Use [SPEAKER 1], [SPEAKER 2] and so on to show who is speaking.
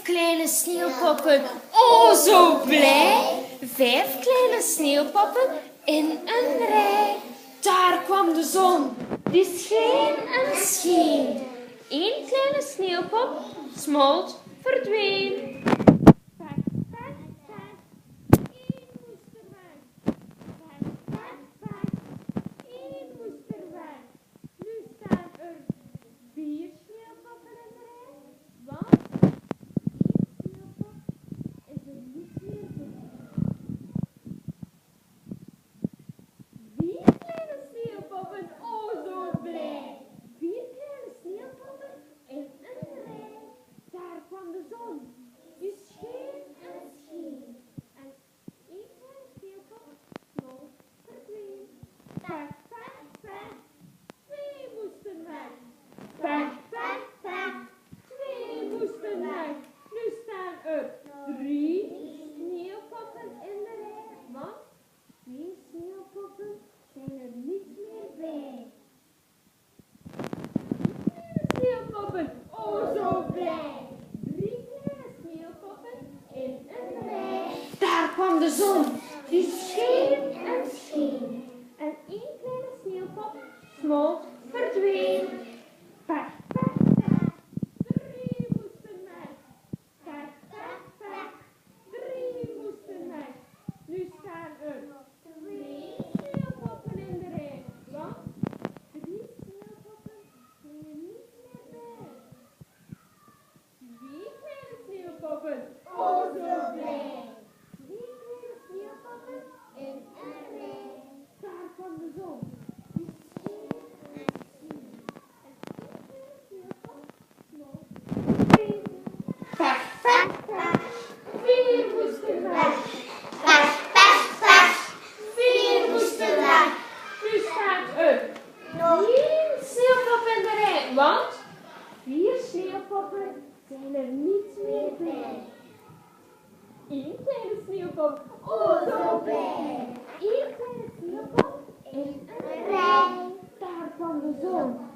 [SPEAKER 1] kleine sneeuwpoppen, oh zo blij. 5 kleine sneeuwpoppen in een rij. Daar kwam de zon, die scheen en scheen. 1 kleine sneeuwpop smolt, verdween. Kwam de zon, die scheen en scheen. En 1 kleine sneeuwpop smolt, verdween. Pek, pek, pek, 3 moesten weg. Pek, pek, pek, 3 moesten weg. Nu staan er 2 sneeuwpoppen in de rij. Want 3 sneeuwpoppen zijn er niet meer bij. 2 kleine sneeuwpoppen, oh zo blij. In een rij, daar kwam de zon, die scheen en scheen. En 1 sneeuwpop smolt, verdween. Pek, pek, pek, 4 moesten weg. Pek, pek, pek, 4 moesten weg. Nu staat er 1 sneeuwpop in de rij, want 4 sneeuwpoppen zijn er niet meer bij. 1 kleine sneeuwpop, oh zo blij. 1 kleine sneeuwpop in een rij. Daar kwam de zon.